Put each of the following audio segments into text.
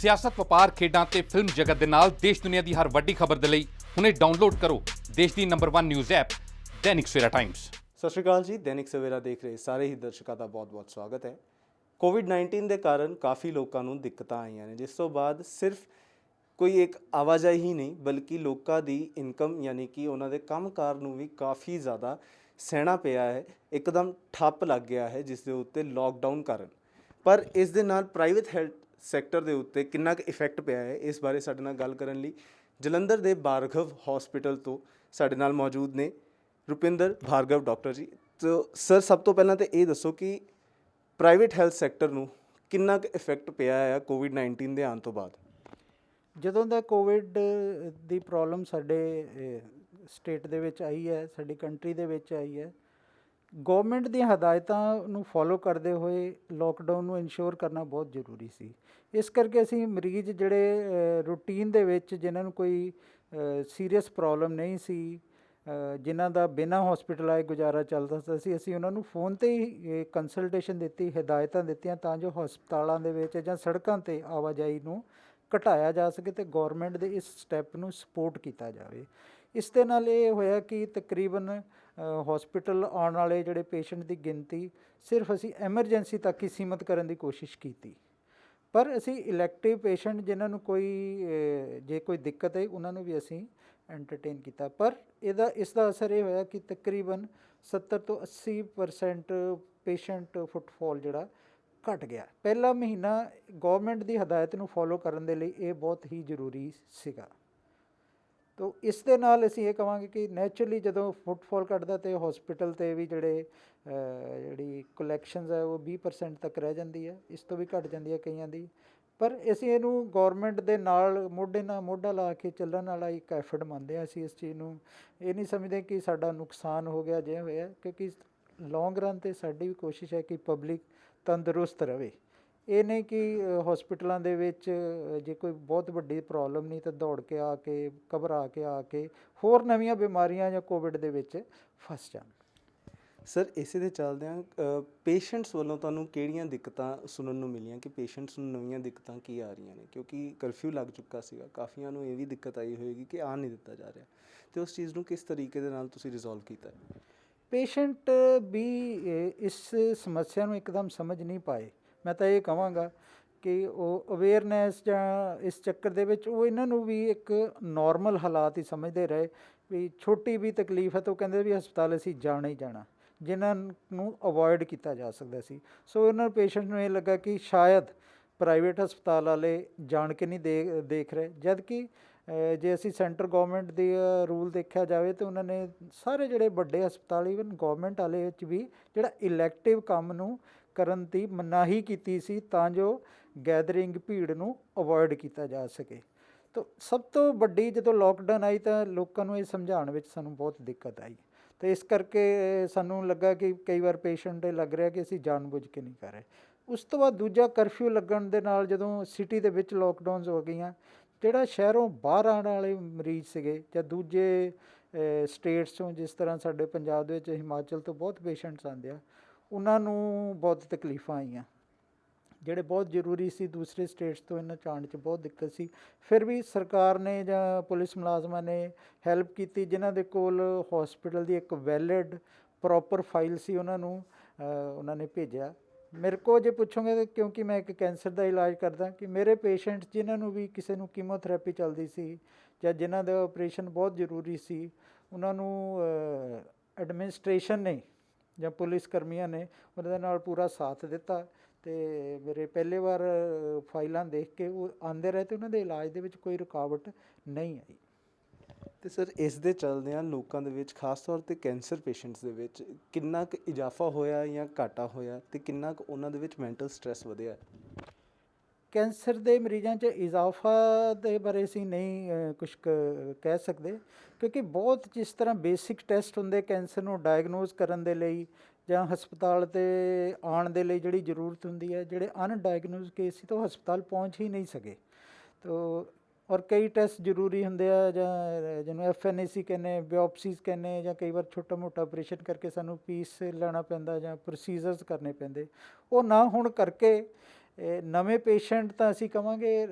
ਸਿਆਸਤ, ਵਪਾਰ, ਖੇਡਾਂ ਤੇ ਫਿਲਮ ਜਗਤ ਦੇ ਨਾਲ ਦੇਸ਼ ਦੁਨੀਆ ਦੀ ਹਰ ਵੱਡੀ ਖਬਰ ਦੇ ਲਈ ਹੁਣੇ ਡਾਊਨਲੋਡ ਕਰੋ ਦੇਸ਼ ਦੀ number 1 news app Dainik Savera Times. ਸਤਿ ਸ਼੍ਰੀ ਅਕਾਲ ਜੀ। ਦੈਨਿਕ ਸਵੇਰਾ ਦੇਖ ਰਹੇ ਸਾਰੇ ਹੀ ਦਰਸ਼ਕਾਂ ਦਾ ਬਹੁਤ-ਬਹੁਤ ਸਵਾਗਤ ਹੈ। ਕੋਵਿਡ-19 ਦੇ ਕਾਰਨ ਕਾਫੀ ਲੋਕਾਂ ਨੂੰ ਦਿੱਕਤਾਂ ਆਈਆਂ ਨੇ, ਜਿਸ ਤੋਂ ਬਾਅਦ ਸਿਰਫ ਕੋਈ ਇੱਕ ਆਵਾਜਾਈ ਹੀ ਨਹੀਂ ਬਲਕਿ ਲੋਕਾਂ ਦੀ ਇਨਕਮ ਯਾਨੀ ਕਿ ਉਹਨਾਂ ਦੇ ਕੰਮਕਾਰ ਨੂੰ ਵੀ ਕਾਫੀ ਜ਼ਿਆਦਾ ਸਹਿਣਾ ਪਿਆ ਹੈ। ਇੱਕਦਮ ਠੱਪ ਲੱਗ ਗਿਆ ਹੈ ਜਿਸ ਦੇ ਉੱਤੇ ਲੋਕਡਾਊਨ ਕਾਰਨ। ਪਰ ਇਸ ਦੇ ਨਾਲ ਪ੍ਰਾਈਵੇਟ ਹੈਲਥ ਸੈਕਟਰ ਦੇ ਉੱਤੇ ਕਿੰਨਾ ਕੁ ਇਫੈਕਟ ਪਿਆ ਹੈ, ਇਸ ਬਾਰੇ ਸਾਡੇ ਨਾਲ ਗੱਲ ਕਰਨ ਲਈ ਜਲੰਧਰ ਦੇ ਭਾਰਗਵ ਹਸਪੀਟਲ ਤੋਂ ਸਾਡੇ ਨਾਲ ਮੌਜੂਦ ਨੇ ਰੁਪਿੰਦਰ ਭਾਰਗਵ ਡਾਕਟਰ ਜੀ। ਤੋ ਸਰ, ਸਭ ਤੋਂ ਪਹਿਲਾਂ ਤਾਂ ਇਹ ਦੱਸੋ ਕਿ ਪ੍ਰਾਈਵੇਟ ਹੈਲਥ ਸੈਕਟਰ ਨੂੰ ਕਿੰਨਾ ਕੁ ਇਫੈਕਟ ਪਿਆ ਹੈ ਕੋਵਿਡ-19 ਦੇ ਆਉਣ ਤੋਂ ਬਾਅਦ? ਜਦੋਂ ਦਾ ਕੋਵਿਡ ਦੀ ਪ੍ਰੋਬਲਮ ਸਾਡੇ ਸਟੇਟ ਦੇ ਵਿੱਚ ਆਈ ਹੈ, ਸਾਡੀ ਕੰਟਰੀ ਦੇ ਵਿੱਚ ਆਈ ਹੈ, ਗੌਰਮੈਂਟ ਦੀਆਂ ਹਦਾਇਤਾਂ ਨੂੰ ਫੋਲੋ ਕਰਦੇ ਹੋਏ ਲੋਕਡਾਊਨ ਨੂੰ ਇਨਸ਼ੋਰ ਕਰਨਾ ਬਹੁਤ ਜ਼ਰੂਰੀ ਸੀ। ਇਸ ਕਰਕੇ ਅਸੀਂ ਮਰੀਜ਼ ਜਿਹੜੇ ਰੂਟੀਨ ਦੇ ਵਿੱਚ ਜਿਨ੍ਹਾਂ ਨੂੰ ਕੋਈ ਸੀਰੀਅਸ ਪ੍ਰੋਬਲਮ ਨਹੀਂ ਸੀ, ਜਿਨ੍ਹਾਂ ਦਾ ਬਿਨਾਂ ਹਸਪੀਟਲ ਆਏ ਗੁਜ਼ਾਰਾ ਚੱਲਦਾ ਸੀ, ਅਸੀਂ ਉਹਨਾਂ ਨੂੰ ਫੋਨ 'ਤੇ ਹੀ ਕੰਸਲਟੇਸ਼ਨ ਦਿੱਤੀ, ਹਦਾਇਤਾਂ ਦਿੱਤੀਆਂ ਤਾਂ ਜੋ ਹਸਪਤਾਲਾਂ ਦੇ ਵਿੱਚ ਜਾਂ ਸੜਕਾਂ 'ਤੇ ਆਵਾਜਾਈ ਨੂੰ ਘਟਾਇਆ ਜਾ ਸਕੇ ਅਤੇ ਗੌਰਮੈਂਟ ਦੇ ਇਸ ਸਟੈਪ ਨੂੰ ਸਪੋਰਟ ਕੀਤਾ ਜਾਵੇ। ਇਸ ਦੇ ਨਾਲ ਇਹ ਹੋਇਆ ਕਿ ਤਕਰੀਬਨ ਹਸਪੀਟਲ ਆਉਣ ਵਾਲੇ ਜਿਹੜੇ ਪੇਸ਼ੈਂਟ ਦੀ ਗਿਣਤੀ ਸਿਰਫ ਅਸੀਂ ਐਮਰਜੈਂਸੀ ਤੱਕ ਹੀ ਸੀਮਤ ਕਰਨ ਦੀ ਕੋਸ਼ਿਸ਼ ਕੀਤੀ। ਪਰ ਅਸੀਂ ਇਲੈਕਟਿਵ ਪੇਸ਼ੈਂਟ ਜਿਨ੍ਹਾਂ ਨੂੰ ਜੇ ਕੋਈ ਦਿੱਕਤ ਹੈ ਉਹਨਾਂ ਨੂੰ ਵੀ ਅਸੀਂ ਐਂਟਰਟੇਨ ਕੀਤਾ। ਪਰ ਇਸ ਦਾ ਅਸਰ ਇਹ ਹੋਇਆ ਕਿ ਤਕਰੀਬਨ 70 ਤੋਂ 80% ਪੇਸ਼ੈਂਟ ਫੁੱਟਫਾਲ ਜਿਹੜਾ ਘਟ ਗਿਆ। ਪਹਿਲਾ ਮਹੀਨਾ ਗੌਰਮੈਂਟ ਦੀ ਹਦਾਇਤ ਨੂੰ ਫੋਲੋ ਕਰਨ ਦੇ ਲਈ ਇਹ ਬਹੁਤ ਹੀ ਜ਼ਰੂਰੀ ਸੀਗਾ। ਤੋ ਇਸ ਦੇ ਨਾਲ ਅਸੀਂ ਇਹ ਕਹਾਂਗੇ ਕਿ ਨੈਚੁਰਲੀ ਜਦੋਂ ਫੁੱਟਫਾਲ ਘਟਦਾ ਅਤੇ ਹਸਪੀਟਲ 'ਤੇ ਵੀ ਜਿਹੜੀ ਕਲੈਕਸ਼ਨਸ ਹੈ ਉਹ 20% ਤੱਕ ਰਹਿ ਜਾਂਦੀ ਹੈ, ਇਸ ਤੋਂ ਵੀ ਘਟ ਜਾਂਦੀ ਹੈ ਕਈਆਂ ਦੀ। ਪਰ ਅਸੀਂ ਇਹਨੂੰ ਗੌਰਮੈਂਟ ਦੇ ਨਾਲ ਮੋਢੇ ਨਾਲ ਮੋਢਾ ਲਾ ਕੇ ਚੱਲਣ ਵਾਲਾ ਇੱਕ ਐਫਰਟ ਮੰਨਦੇ ਹਾਂ। ਅਸੀਂ ਇਸ ਚੀਜ਼ ਨੂੰ ਇਹ ਨਹੀਂ ਸਮਝਦੇ ਕਿ ਸਾਡਾ ਨੁਕਸਾਨ ਹੋ ਗਿਆ ਜੇ ਹੋਇਆ, ਕਿਉਂਕਿ ਲੌਂਗ ਰਨ 'ਤੇ ਸਾਡੀ ਵੀ ਕੋਸ਼ਿਸ਼ ਹੈ ਕਿ ਪਬਲਿਕ ਤੰਦਰੁਸਤ ਰਹੇ। ਇਹ ਨਹੀਂ ਕਿ ਹਸਪੀਟਲਾਂ ਦੇ ਵਿੱਚ ਜੇ ਕੋਈ ਬਹੁਤ ਵੱਡੀ ਪ੍ਰੋਬਲਮ ਨਹੀਂ ਤਾਂ ਦੌੜ ਕੇ ਆ ਕੇ ਘਬਰਾ ਕੇ ਆ ਕੇ ਹੋਰ ਨਵੀਆਂ ਬਿਮਾਰੀਆਂ ਜਾਂ ਕੋਵਿਡ ਦੇ ਵਿੱਚ ਫਸ ਜਾਣ। ਸਰ, ਇਸੇ ਦੇ ਚੱਲਦਿਆਂ ਪੇਸ਼ੈਂਟਸ ਵੱਲੋਂ ਤੁਹਾਨੂੰ ਕਿਹੜੀਆਂ ਦਿੱਕਤਾਂ ਸੁਣਨ ਨੂੰ ਮਿਲੀਆਂ ਕਿ ਪੇਸ਼ੈਂਟਸ ਨੂੰ ਨਵੀਆਂ ਦਿੱਕਤਾਂ ਕੀ ਆ ਰਹੀਆਂ ਨੇ? ਕਿਉਂਕਿ ਕਰਫਿਊ ਲੱਗ ਚੁੱਕਾ ਸੀਗਾ, ਕਾਫੀਆਂ ਨੂੰ ਇਹ ਵੀ ਦਿੱਕਤ ਆਈ ਹੋਏਗੀ ਕਿ ਆਉਣ ਨਹੀਂ ਦਿੱਤਾ ਜਾ ਰਿਹਾ, ਅਤੇ ਉਸ ਚੀਜ਼ ਨੂੰ ਕਿਸ ਤਰੀਕੇ ਦੇ ਨਾਲ ਤੁਸੀਂ ਰਿਜ਼ੋਲਵ ਕੀਤਾ? ਪੇਸ਼ੈਂਟ ਵੀ ਇਸ ਸਮੱਸਿਆ ਨੂੰ ਇੱਕਦਮ ਸਮਝ ਨਹੀਂ ਪਾਏ। ਮੈਂ ਤਾਂ ਇਹ ਕਹਾਂਗਾ ਕਿ ਉਹ ਅਵੇਅਰਨੈਸ ਜਾਂ ਇਸ ਚੱਕਰ ਦੇ ਵਿੱਚ ਉਹ ਇਹਨਾਂ ਨੂੰ ਵੀ ਇੱਕ ਨੋਰਮਲ ਹਾਲਾਤ ਹੀ ਸਮਝਦੇ ਰਹੇ ਵੀ ਛੋਟੀ ਵੀ ਤਕਲੀਫ ਹੈ ਤਾਂ ਉਹ ਕਹਿੰਦੇ ਵੀ ਹਸਪਤਾਲ ਅਸੀਂ ਜਾਣਾ ਹੀ ਜਾਣਾ, ਜਿਨ੍ਹਾਂ ਨੂੰ ਅਵੋਇਡ ਕੀਤਾ ਜਾ ਸਕਦਾ ਸੀ। ਸੋ ਇਹਨਾਂ ਪੇਸ਼ੈਂਟ ਨੂੰ ਇਹ ਲੱਗਾ ਕਿ ਸ਼ਾਇਦ ਪ੍ਰਾਈਵੇਟ ਹਸਪਤਾਲ ਵਾਲੇ ਜਾਣ ਕੇ ਨਹੀਂ ਦੇਖ ਰਹੇ, ਜਦ ਕਿ ਜੇ ਅਸੀਂ ਸੈਂਟਰ ਗੌਰਮੈਂਟ ਦੇ ਰੂਲ ਦੇਖਿਆ ਜਾਵੇ ਤਾਂ ਉਹਨਾਂ ਨੇ ਸਾਰੇ ਜਿਹੜੇ ਵੱਡੇ ਹਸਪਤਾਲ ਈਵਨ ਗੌਰਮੈਂਟ ਵਾਲੇ ਵਿੱਚ ਵੀ ਜਿਹੜਾ ਇਲੈਕਟਿਵ ਕੰਮ ਨੂੰ ਕਰਨ ਦੀ ਮਨਾਹੀ ਕੀਤੀ ਸੀ ਤਾਂ ਜੋ ਗੈਦਰਿੰਗ ਭੀੜ ਨੂੰ ਅਵੋਇਡ ਕੀਤਾ ਜਾ ਸਕੇ। ਤਾਂ ਸਭ ਤੋਂ ਵੱਡੀ ਜਦੋਂ ਲੋਕਡਾਊਨ ਆਈ ਤਾਂ ਲੋਕਾਂ ਨੂੰ ਇਹ ਸਮਝਾਉਣ ਵਿੱਚ ਸਾਨੂੰ ਬਹੁਤ ਦਿੱਕਤ ਆਈ, ਅਤੇ ਇਸ ਕਰਕੇ ਸਾਨੂੰ ਲੱਗਾ ਕਿ ਕਈ ਵਾਰ ਪੇਸ਼ੈਂਟ ਇਹ ਲੱਗ ਰਿਹਾ ਕਿ ਅਸੀਂ ਜਾਣਬੁੱਝ ਕੇ ਨਹੀਂ ਕਰ ਰਹੇ। ਉਸ ਤੋਂ ਬਾਅਦ ਦੂਜਾ ਕਰਫਿਊ ਲੱਗਣ ਦੇ ਨਾਲ ਜਦੋਂ ਸਿਟੀ ਦੇ ਵਿੱਚ ਲੋਕਡਾਊਨਸ ਹੋ ਗਈਆਂ, ਜਿਹੜਾ ਸ਼ਹਿਰੋਂ ਬਾਹਰ ਆਉਣ ਵਾਲੇ ਮਰੀਜ਼ ਸੀਗੇ ਜਾਂ ਦੂਜੇ ਸਟੇਟਸ ਤੋਂ, ਜਿਸ ਤਰ੍ਹਾਂ ਸਾਡੇ ਪੰਜਾਬ ਦੇ ਵਿੱਚ ਹਿਮਾਚਲ ਤੋਂ ਬਹੁਤ ਪੇਸ਼ੈਂਟਸ ਆਉਂਦੇ ਆ, ਉਹਨਾਂ ਨੂੰ ਬਹੁਤ ਤਕਲੀਫਾਂ ਆਈਆਂ। ਜਿਹੜੇ ਬਹੁਤ ਜ਼ਰੂਰੀ ਸੀ ਦੂਸਰੇ ਸਟੇਟਸ ਤੋਂ ਇਹਨਾਂ 'ਚ ਆਉਣ 'ਚ ਬਹੁਤ ਦਿੱਕਤ ਸੀ। ਫਿਰ ਵੀ ਸਰਕਾਰ ਨੇ ਜਾਂ ਪੁਲਿਸ ਮੁਲਾਜ਼ਮਾਂ ਨੇ ਹੈਲਪ ਕੀਤੀ, ਜਿਨ੍ਹਾਂ ਦੇ ਕੋਲ ਹਸਪੀਟਲ ਦੀ ਇੱਕ ਵੈਲਿਡ ਪ੍ਰੋਪਰ ਫਾਈਲ ਸੀ ਉਹਨਾਂ ਨੇ ਭੇਜਿਆ। ਮੇਰੇ ਕੋਲ ਜੇ ਪੁੱਛੋਗੇ ਤਾਂ ਕਿਉਂਕਿ ਮੈਂ ਇੱਕ ਕੈਂਸਰ ਦਾ ਇਲਾਜ ਕਰਦਾ, ਕਿ ਮੇਰੇ ਪੇਸ਼ੈਂਟਸ ਜਿਨ੍ਹਾਂ ਨੂੰ ਵੀ ਕਿਸੇ ਨੂੰ ਕੀਮੋਥੈਰੇਪੀ ਚੱਲਦੀ ਸੀ ਜਾਂ ਜਿਨ੍ਹਾਂ ਦਾ ਆਪਰੇਸ਼ਨ ਬਹੁਤ ਜ਼ਰੂਰੀ ਸੀ, ਉਹਨਾਂ ਨੂੰ ਐਡਮਿਨਿਸਟ੍ਰੇਸ਼ਨ ਨੇ ਜਾਂ ਪੁਲਿਸ ਕਰਮੀਆਂ ਨੇ ਉਹਨਾਂ ਦੇ ਨਾਲ ਪੂਰਾ ਸਾਥ ਦਿੱਤਾ, ਅਤੇ ਮੇਰੇ ਪਹਿਲੇ ਵਾਰ ਫਾਈਲਾਂ ਦੇਖ ਕੇ ਉਹ ਆਉਂਦੇ ਰਹੇ ਅਤੇ ਉਹਨਾਂ ਦੇ ਇਲਾਜ ਦੇ ਵਿੱਚ ਕੋਈ ਰੁਕਾਵਟ ਨਹੀਂ ਆਈ। ਅਤੇ ਸਰ, ਇਸ ਦੇ ਚੱਲਦਿਆਂ ਲੋਕਾਂ ਦੇ ਵਿੱਚ ਖਾਸ ਤੌਰ 'ਤੇ ਕੈਂਸਰ ਪੇਸ਼ੈਂਟਸ ਦੇ ਵਿੱਚ ਕਿੰਨਾ ਕੁ ਇਜ਼ਾਫਾ ਹੋਇਆ ਜਾਂ ਘਾਟਾ ਹੋਇਆ, ਅਤੇ ਕਿੰਨਾ ਕੁ ਉਹਨਾਂ ਦੇ ਵਿੱਚ ਮੈਂਟਲ ਸਟਰੈਸ ਵਧਿਆ? ਕੈਂਸਰ ਦੇ ਮਰੀਜ਼ਾਂ 'ਚ ਇਜ਼ਾਫਾ ਦੇ ਬਾਰੇ ਅਸੀਂ ਨਹੀਂ ਕੁਛ ਕਹਿ ਸਕਦੇ, ਕਿਉਂਕਿ ਬਹੁਤ ਜਿਸ ਤਰ੍ਹਾਂ ਬੇਸਿਕ ਟੈਸਟ ਹੁੰਦੇ ਕੈਂਸਰ ਨੂੰ ਡਾਇਗਨੋਜ਼ ਕਰਨ ਦੇ ਲਈ ਜਾਂ ਹਸਪਤਾਲ 'ਤੇ ਆਉਣ ਦੇ ਲਈ ਜਿਹੜੀ ਜ਼ਰੂਰਤ ਹੁੰਦੀ ਹੈ, ਜਿਹੜੇ ਅਨਡਾਇਗਨੋਜ਼ ਕੇਸ ਸੀ ਤਾਂ ਉਹ ਹਸਪਤਾਲ ਪਹੁੰਚ ਹੀ ਨਹੀਂ ਸਕੇ। ਤੋ ਔਰ ਕਈ ਟੈਸਟ ਜ਼ਰੂਰੀ ਹੁੰਦੇ ਆ, ਜਾਂ ਜਿਹਨੂੰ FNAC ਕਹਿੰਦੇ, ਬਿਓਪਸੀਜ਼ ਕਹਿੰਦੇ, ਜਾਂ ਕਈ ਵਾਰ ਛੋਟਾ ਮੋਟਾ ਆਪਰੇਸ਼ਨ ਕਰਕੇ ਸਾਨੂੰ ਪੀਸ ਲੈਣਾ ਪੈਂਦਾ ਜਾਂ ਪ੍ਰੋਸੀਜਰਸ ਕਰਨੇ ਪੈਂਦੇ, ਉਹ ਨਾ ਹੋਣ ਕਰਕੇ ਨਵੇਂ ਪੇਸ਼ੈਂਟ ਤਾਂ ਅਸੀਂ ਕਵਾਂਗੇ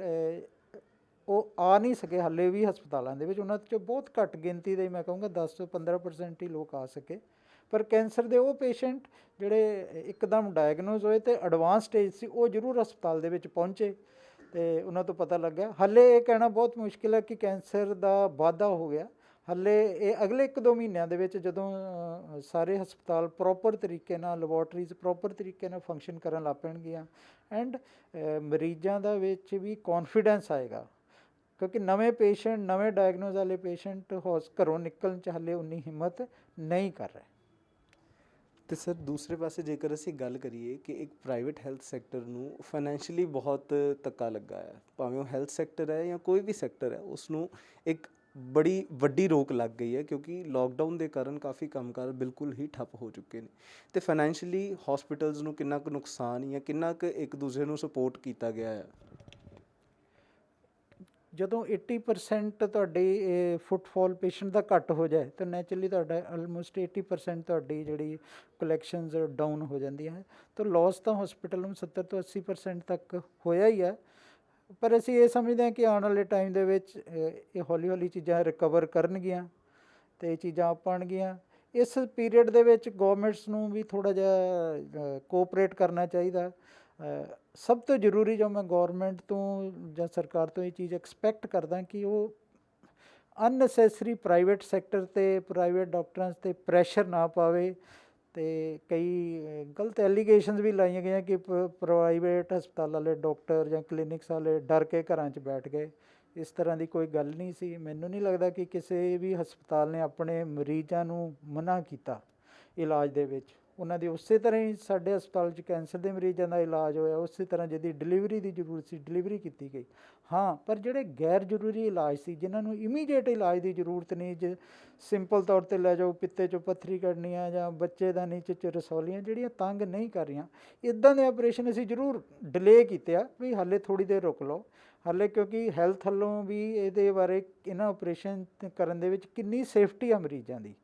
ਉਹ ਆ ਨਹੀਂ ਸਕੇ ਹਾਲੇ ਵੀ ਹਸਪਤਾਲਾਂ ਦੇ ਵਿੱਚ, ਉਹਨਾਂ 'ਚੋਂ ਬਹੁਤ ਘੱਟ ਗਿਣਤੀ ਦੇ, ਮੈਂ ਕਹੂੰਗਾ 10 ਤੋਂ 15% ਹੀ ਲੋਕ ਆ ਸਕੇ। ਪਰ ਕੈਂਸਰ ਦੇ ਉਹ ਪੇਸ਼ੈਂਟ ਜਿਹੜੇ ਇੱਕਦਮ ਡਾਇਗਨੋਜ਼ ਹੋਏ ਅਤੇ ਐਡਵਾਂਸ ਸਟੇਜ ਸੀ, ਉਹ ਜ਼ਰੂਰ ਹਸਪਤਾਲ ਦੇ ਵਿੱਚ ਪਹੁੰਚੇ ਅਤੇ ਉਹਨਾਂ ਤੋਂ ਪਤਾ ਲੱਗਿਆ। ਹਾਲੇ ਇਹ ਕਹਿਣਾ ਬਹੁਤ ਮੁਸ਼ਕਿਲ ਹੈ ਕਿ ਕੈਂਸਰ ਦਾ ਵਾਧਾ ਹੋ ਗਿਆ। ਹਾਲੇ ਇਹ ਅਗਲੇ 1-2 ਮਹੀਨਿਆਂ ਦੇ ਵਿੱਚ ਜਦੋਂ ਸਾਰੇ ਹਸਪਤਾਲ ਪ੍ਰੋਪਰ ਤਰੀਕੇ ਨਾਲ, ਲੈਬੋਰਟਰੀਜ਼ ਪ੍ਰੋਪਰ ਤਰੀਕੇ ਨਾਲ ਫੰਕਸ਼ਨ ਕਰਨ ਲੱਗ ਪੈਣਗੀਆਂ ਐਂਡ ਮਰੀਜ਼ਾਂ ਦਾ ਵਿੱਚ ਵੀ ਕੌਨਫੀਡੈਂਸ ਆਏਗਾ, ਕਿਉਂਕਿ ਨਵੇਂ ਪੇਸ਼ੈਂਟ, ਨਵੇਂ ਡਾਇਗਨੋਜ਼ ਵਾਲੇ ਪੇਸ਼ੈਂਟ ਘਰੋਂ ਨਿਕਲਣ 'ਚ ਹਾਲੇ ਉਨੀ ਹਿੰਮਤ ਨਹੀਂ ਕਰ ਰਹੇ। ਤੇ ਸਰ ਦੂਸਰੇ ਪਾਸੇ ਜੇਕਰ ਅਸੀਂ ਗੱਲ ਕਰੀਏ ਕਿ ਇੱਕ ਪ੍ਰਾਈਵੇਟ ਹੈਲਥ ਸੈਕਟਰ ਨੂੰ ਫਾਈਨੈਂਸ਼ੀਅਲੀ ਬਹੁਤ ਧੱਕਾ ਲੱਗਾ ਹੈ, ਭਾਵੇਂ ਉਹ ਹੈਲਥ ਸੈਕਟਰ ਹੈ ਜਾਂ ਕੋਈ ਵੀ ਸੈਕਟਰ ਹੈ, ਉਸ ਨੂੰ ਇੱਕ ਬੜੀ ਵੱਡੀ ਰੋਕ ਲੱਗ ਗਈ ਹੈ ਕਿਉਂਕਿ ਲੋਕਡਾਊਨ ਦੇ ਕਾਰਨ ਕਾਫੀ ਕੰਮਕਾਰ ਬਿਲਕੁਲ ਹੀ ਠੱਪ ਹੋ ਚੁੱਕੇ ਨੇ। ਅਤੇ ਫਾਈਨੈਂਸ਼ੀਅਲੀ ਹੌਸਪੀਟਲਸ ਨੂੰ ਕਿੰਨਾ ਕੁ ਨੁਕਸਾਨ ਜਾਂ ਕਿੰਨਾ ਕੁ ਇੱਕ ਦੂਸਰੇ ਨੂੰ ਸਪੋਰਟ ਕੀਤਾ ਗਿਆ ਹੈ? ਜਦੋਂ 80% ਤੁਹਾਡੀ ਫੁੱਟਫਾਲ ਪੇਸ਼ੈਂਟ ਦਾ ਘੱਟ ਹੋ ਜਾਏ ਤਾਂ ਨੈਚੁਰਲੀ ਤੁਹਾਡਾ ਆਲਮੋਸਟ 80% ਤੁਹਾਡੀ ਜਿਹੜੀ ਕਲੈਕਸ਼ਨਸ ਡਾਊਨ ਹੋ ਜਾਂਦੀਆਂ ਹੈ, ਤਾਂ ਲੋਸ ਤਾਂ ਹੌਸਪੀਟਲ ਨੂੰ 70 ਤੋਂ 80% ਤੱਕ ਹੋਇਆ ਹੀ ਹੈ। ਪਰ ਅਸੀਂ ਇਹ ਸਮਝਦੇ ਹਾਂ ਕਿ ਆਉਣ ਵਾਲੇ ਟਾਈਮ ਦੇ ਵਿੱਚ ਇਹ ਹੌਲੀ ਹੌਲੀ ਚੀਜ਼ਾਂ ਰਿਕਵਰ ਕਰਨਗੀਆਂ ਅਤੇ ਇਹ ਚੀਜ਼ਾਂ ਆਪ ਆਉਣਗੀਆਂ। ਇਸ ਪੀਰੀਅਡ ਦੇ ਵਿੱਚ ਗੌਰਮੈਂਟਸ ਨੂੰ ਵੀ ਥੋੜ੍ਹਾ ਜਿਹਾ ਕੋਆਪਰੇਟ ਕਰਨਾ ਚਾਹੀਦਾ। ਸਭ ਤੋਂ ਜ਼ਰੂਰੀ ਜੋ ਮੈਂ ਗੌਰਮੈਂਟ ਤੋਂ ਜਾਂ ਸਰਕਾਰ ਤੋਂ ਇਹ ਚੀਜ਼ ਐਕਸਪੈਕਟ ਕਰਦਾ ਕਿ ਉਹ ਅਨਨੈਸੈਸਰੀ ਪ੍ਰਾਈਵੇਟ ਸੈਕਟਰ 'ਤੇ, ਪ੍ਰਾਈਵੇਟ ਡਾਕਟਰਾਂ 'ਤੇ ਪ੍ਰੈਸ਼ਰ ਨਾ ਪਾਵੇ। ਅਤੇ ਕਈ ਗਲਤ ਐਲੀਗੇਸ਼ਨਸ ਵੀ ਲਾਈਆਂ ਗਈਆਂ ਕਿ ਪ੍ਰਾਈਵੇਟ ਹਸਪਤਾਲ ਵਾਲੇ ਡਾਕਟਰ ਜਾਂ ਕਲੀਨਿਕਸ ਵਾਲੇ ਡਰ ਕੇ ਘਰਾਂ 'ਚ ਬੈਠ ਗਏ। ਇਸ ਤਰ੍ਹਾਂ ਦੀ ਕੋਈ ਗੱਲ ਨਹੀਂ ਸੀ। ਮੈਨੂੰ ਨਹੀਂ ਲੱਗਦਾ ਕਿ ਕਿਸੇ ਵੀ ਹਸਪਤਾਲ ਨੇ ਆਪਣੇ ਮਰੀਜ਼ਾਂ ਨੂੰ ਮਨ੍ਹਾ ਕੀਤਾ ਇਲਾਜ ਦੇ ਵਿੱਚ। ਉਹਨਾਂ ਦੀ ਉਸੇ ਤਰ੍ਹਾਂ ਹੀ ਸਾਡੇ ਹਸਪਤਾਲ 'ਚ ਕੈਂਸਰ ਦੇ ਮਰੀਜ਼ਾਂ ਦਾ ਇਲਾਜ ਹੋਇਆ, ਉਸੇ ਤਰ੍ਹਾਂ ਜਿਹਦੀ ਡਿਲੀਵਰੀ ਦੀ ਜ਼ਰੂਰਤ ਸੀ ਡਿਲੀਵਰੀ ਕੀਤੀ ਗਈ। ਹਾਂ, ਪਰ ਜਿਹੜੇ ਗੈਰ ਜ਼ਰੂਰੀ ਇਲਾਜ ਸੀ, ਜਿਨ੍ਹਾਂ ਨੂੰ ਇਮੀਡੀਏਟ ਇਲਾਜ ਦੀ ਜ਼ਰੂਰਤ ਨਹੀਂ, ਜੇ ਸਿੰਪਲ ਤੌਰ 'ਤੇ ਲੈ ਜਾਓ, ਪਿੱਤੇ 'ਚੋਂ ਪੱਥਰੀ ਕੱਢਣੀ ਆ ਜਾਂ ਬੱਚੇਦਾਨੀ 'ਚ ਰਸੌਲੀਆਂ ਜਿਹੜੀਆਂ ਤੰਗ ਨਹੀਂ ਕਰ ਰਹੀਆਂ, ਇੱਦਾਂ ਦੇ ਆਪਰੇਸ਼ਨ ਅਸੀਂ ਜ਼ਰੂਰ ਡਿਲੇ ਕੀਤੇ ਆ ਵੀ ਹਾਲੇ ਥੋੜ੍ਹੀ ਦੇਰ ਰੁਕ ਲਓ ਹਾਲੇ, ਕਿਉਂਕਿ ਹੈਲਥ ਵੱਲੋਂ ਵੀ ਇਹਦੇ ਬਾਰੇ ਇਹਨਾਂ ਆਪਰੇਸ਼ਨ ਕਰਨ ਦੇ ਵਿੱਚ ਕਿੰਨੀ ਸੇਫਟੀ ਆ ਮਰੀਜ਼ਾਂ ਦੀ,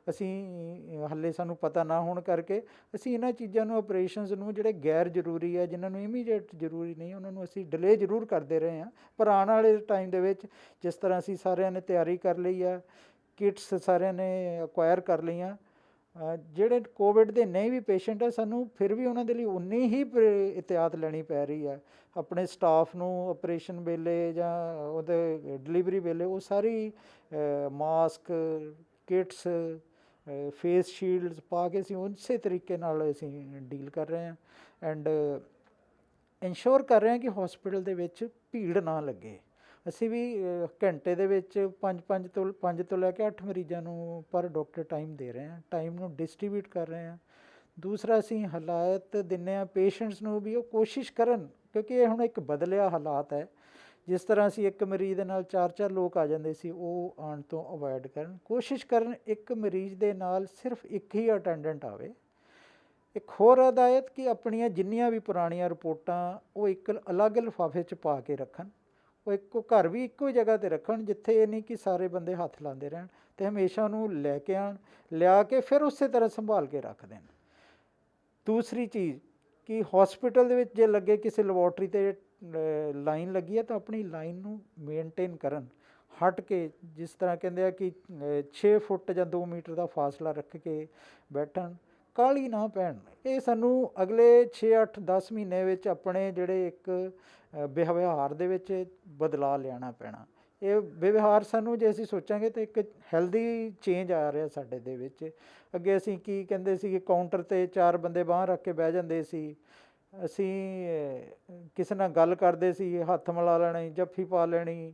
ਅਸੀਂ ਹਾਲੇ ਸਾਨੂੰ ਪਤਾ ਨਾ ਹੋਣ ਕਰਕੇ ਅਸੀਂ ਇਹਨਾਂ ਚੀਜ਼ਾਂ ਨੂੰ, ਆਪਰੇਸ਼ਨਸ ਨੂੰ ਜਿਹੜੇ ਗੈਰ ਜ਼ਰੂਰੀ ਹੈ, ਜਿਨ੍ਹਾਂ ਨੂੰ ਇਮੀਡੀਏਟ ਜ਼ਰੂਰੀ ਨਹੀਂ, ਉਹਨਾਂ ਨੂੰ ਅਸੀਂ ਡਿਲੇ ਜ਼ਰੂਰ ਕਰਦੇ ਰਹੇ ਹਾਂ। ਪਰ ਆਉਣ ਵਾਲੇ ਟਾਈਮ ਦੇ ਵਿੱਚ ਜਿਸ ਤਰ੍ਹਾਂ ਅਸੀਂ ਸਾਰਿਆਂ ਨੇ ਤਿਆਰੀ ਕਰ ਲਈ ਆ, ਕਿਟਸ ਸਾਰਿਆਂ ਨੇ ਅਕਵਾਇਰ ਕਰ ਲਈਆਂ, ਜਿਹੜੇ ਕੋਵਿਡ ਦੇ ਨਹੀਂ ਵੀ ਪੇਸ਼ੈਂਟ ਹੈ, ਸਾਨੂੰ ਫਿਰ ਵੀ ਉਹਨਾਂ ਦੇ ਲਈ ਉਨੀ ਹੀ ਇਹਤਿਆਤ ਲੈਣੀ ਪੈ ਰਹੀ ਹੈ। ਆਪਣੇ ਸਟਾਫ ਨੂੰ ਆਪਰੇਸ਼ਨ ਵੇਲੇ ਜਾਂ ਉਹਦੇ ਡਿਲੀਵਰੀ ਵੇਲੇ ਉਹ ਸਾਰੀ ਮਾਸਕ, ਕਿਟਸ, ਫੇਸ ਸ਼ੀਲਡਸ ਪਾ ਕੇ ਅਸੀਂ ਉਸੇ ਤਰੀਕੇ ਨਾਲ ਅਸੀਂ ਡੀਲ ਕਰ ਰਹੇ ਹਾਂ ਐਂਡ ਇੰਸ਼ੋਰ ਕਰ ਰਹੇ ਹਾਂ ਕਿ ਹੌਸਪੀਟਲ ਦੇ ਵਿੱਚ ਭੀੜ ਨਾ ਲੱਗੇ। ਅਸੀਂ ਵੀ ਘੰਟੇ ਦੇ ਵਿੱਚ 5 ਤੋਂ ਲੈ ਕੇ 8 ਮਰੀਜ਼ਾਂ ਨੂੰ ਪਰ ਡਾਕਟਰ ਟਾਈਮ ਦੇ ਰਹੇ ਹਾਂ, ਟਾਈਮ ਨੂੰ ਡਿਸਟਰੀਬਿਊਟ ਕਰ ਰਹੇ ਹਾਂ। ਦੂਸਰਾ, ਅਸੀਂ ਹਦਾਇਤ ਦਿੰਦੇ ਹਾਂ ਪੇਸ਼ੈਂਟਸ ਨੂੰ ਵੀ ਉਹ ਕੋਸ਼ਿਸ਼ ਕਰਨ, ਕਿਉਂਕਿ ਇਹ ਹੁਣ ਇੱਕ ਬਦਲਿਆ ਹਾਲਾਤ ਹੈ। ਜਿਸ ਤਰ੍ਹਾਂ ਅਸੀਂ ਇੱਕ ਮਰੀਜ਼ ਦੇ ਨਾਲ 4 ਲੋਕ ਆ ਜਾਂਦੇ ਸੀ, ਉਹ ਆਉਣ ਤੋਂ ਅਵੋਇਡ ਕਰਨ, ਕੋਸ਼ਿਸ਼ ਕਰਨ ਇੱਕ ਮਰੀਜ਼ ਦੇ ਨਾਲ ਸਿਰਫ ਇੱਕ ਹੀ ਅਟੈਂਡੈਂਟ ਆਵੇ। ਇੱਕ ਹੋਰ ਹਦਾਇਤ ਕਿ ਆਪਣੀਆਂ ਜਿੰਨੀਆਂ ਵੀ ਪੁਰਾਣੀਆਂ ਰਿਪੋਰਟਾਂ ਉਹ ਇੱਕ ਅਲੱਗ ਲਿਫਾਫੇ 'ਚ ਪਾ ਕੇ ਰੱਖਣ, ਉਹ ਇੱਕੋ ਘਰ ਵੀ ਇੱਕੋ ਹੀ ਜਗ੍ਹਾ 'ਤੇ ਰੱਖਣ, ਜਿੱਥੇ ਇਹ ਨਹੀਂ ਕਿ ਸਾਰੇ ਬੰਦੇ ਹੱਥ ਲਾਉਂਦੇ ਰਹਿਣ, ਅਤੇ ਹਮੇਸ਼ਾ ਉਹਨੂੰ ਲੈ ਕੇ ਆਉਣ, ਲਿਆ ਕੇ ਫਿਰ ਉਸੇ ਤਰ੍ਹਾਂ ਸੰਭਾਲ ਕੇ ਰੱਖ ਦੇਣ। ਦੂਸਰੀ ਚੀਜ਼ ਕਿ ਹੌਸਪੀਟਲ ਦੇ ਵਿੱਚ ਜੇ ਲੱਗੇ ਕਿਸੇ ਲੈਬੋਰਟਰੀ 'ਤੇ ਲਾਈਨ ਲੱਗੀ ਹੈ ਤਾਂ ਆਪਣੀ ਲਾਈਨ ਨੂੰ ਮੇਨਟੇਨ ਕਰਨ, ਹਟ ਕੇ, ਜਿਸ ਤਰ੍ਹਾਂ ਕਹਿੰਦੇ ਆ ਕਿ 6 ਫੁੱਟ ਜਾਂ 2 ਮੀਟਰ ਦਾ ਫਾਸਲਾ ਰੱਖ ਕੇ ਬੈਠਣ, ਕਾਹਲੀ ਨਾ ਪੈਣ। ਇਹ ਸਾਨੂੰ ਅਗਲੇ 6, 8, 10 ਮਹੀਨੇ ਵਿੱਚ ਆਪਣੇ ਜਿਹੜੇ ਇੱਕ ਵਿਵਹਾਰ ਦੇ ਵਿੱਚ ਬਦਲਾਅ ਲਿਆਉਣਾ ਪੈਣਾ। ਇਹ ਵਿਵਹਾਰ ਸਾਨੂੰ ਜੇ ਅਸੀਂ ਸੋਚਾਂਗੇ ਤਾਂ ਇੱਕ ਹੈਲਦੀ ਚੇਂਜ ਆ ਰਿਹਾ ਸਾਡੇ ਦੇ ਵਿੱਚ। ਅੱਗੇ ਅਸੀਂ ਕੀ ਕਹਿੰਦੇ ਸੀ ਕਿ ਕਾਊਂਟਰ 'ਤੇ 4 ਬੰਦੇ ਬਾਂਹ ਰੱਖ ਕੇ ਬਹਿ ਜਾਂਦੇ ਸੀ, ਅਸੀਂ ਕਿਸੇ ਨਾਲ ਗੱਲ ਕਰਦੇ ਸੀ, ਹੱਥ ਮਿਲਾ ਲੈਣੀ, ਜੱਫੀ ਪਾ ਲੈਣੀ,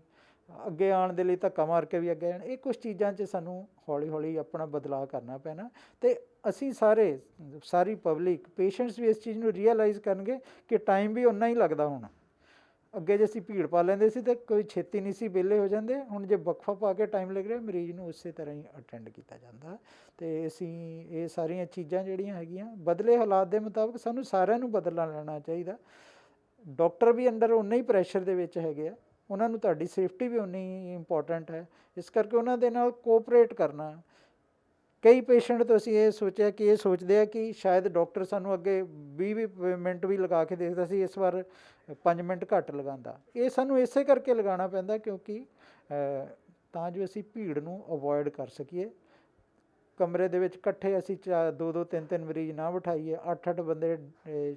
ਅੱਗੇ ਆਉਣ ਦੇ ਲਈ ਧੱਕਾ ਮਾਰ ਕੇ ਵੀ ਅੱਗੇ ਆਉਣ। ਇਹ ਕੁਛ ਚੀਜ਼ਾਂ 'ਚ ਸਾਨੂੰ ਹੌਲੀ ਹੌਲੀ ਆਪਣਾ ਬਦਲਾਅ ਕਰਨਾ ਪੈਣਾ, ਅਤੇ ਅਸੀਂ ਸਾਰੀ ਪਬਲਿਕ, ਪੇਸ਼ੈਂਟਸ ਵੀ ਇਸ ਚੀਜ਼ ਨੂੰ ਰੀਅਲਾਈਜ਼ ਕਰਨਗੇ ਕਿ ਟਾਈਮ ਵੀ ਓਨਾ ਹੀ ਲੱਗਦਾ। ਹੁਣ ਅੱਗੇ ਜੇ ਅਸੀਂ ਭੀੜ ਪਾ ਲੈਂਦੇ ਸੀ ਤਾਂ ਕੋਈ ਛੇਤੀ ਨਹੀਂ ਸੀ ਵਿਹਲੇ ਹੋ ਜਾਂਦੇ, ਹੁਣ ਜੇ ਵਕਫਾ ਪਾ ਕੇ ਟਾਈਮ ਲੱਗ ਰਿਹਾ, ਮਰੀਜ਼ ਨੂੰ ਉਸੇ ਤਰ੍ਹਾਂ ਹੀ ਅਟੈਂਡ ਕੀਤਾ ਜਾਂਦਾ। ਅਤੇ ਅਸੀਂ ਇਹ ਸਾਰੀਆਂ ਚੀਜ਼ਾਂ ਜਿਹੜੀਆਂ ਹੈਗੀਆਂ, ਬਦਲੇ ਹਾਲਾਤ ਦੇ ਮੁਤਾਬਕ ਸਾਨੂੰ ਸਾਰਿਆਂ ਨੂੰ ਬਦਲਾ ਲੈਣਾ ਚਾਹੀਦਾ। ਡਾਕਟਰ ਵੀ ਅੰਡਰ ਉਨੇ ਹੀ ਪ੍ਰੈਸ਼ਰ ਦੇ ਵਿੱਚ ਹੈਗੇ ਆ, ਉਹਨਾਂ ਨੂੰ ਤੁਹਾਡੀ ਸੇਫਟੀ ਵੀ ਉਨੀ ਹੀ ਇੰਪੋਰਟੈਂਟ ਹੈ, ਇਸ ਕਰਕੇ ਉਹਨਾਂ ਦੇ ਨਾਲ ਕੋਆਪਰੇਟ ਕਰਨਾ, ਕਈ ਪੇਸ਼ੈਂਟ ਤੋਂ ਅਸੀਂ ਇਹ ਸੋਚਿਆ ਕਿ ਇਹ ਸੋਚਦੇ ਆ ਕਿ ਸ਼ਾਇਦ ਡਾਕਟਰ ਸਾਨੂੰ ਅੱਗੇ 20 ਮਿੰਟ ਵੀ ਲਗਾ ਕੇ ਦੇਖਦਾ ਸੀ, ਇਸ ਵਾਰ 5 ਮਿੰਟ ਘੱਟ ਲਗਾਉਂਦਾ। ਇਹ ਸਾਨੂੰ ਇਸੇ ਕਰਕੇ ਲਗਾਉਣਾ ਪੈਂਦਾ ਕਿਉਂਕਿ ਤਾਂ ਜੋ ਅਸੀਂ ਭੀੜ ਨੂੰ ਅਵੋਇਡ ਕਰ ਸਕੀਏ। ਕਮਰੇ ਦੇ ਵਿੱਚ ਇਕੱਠੇ ਅਸੀਂ 2-2 3-3 ਮਰੀਜ਼ ਨਾ ਬਿਠਾਈਏ, 8-8 ਬੰਦੇ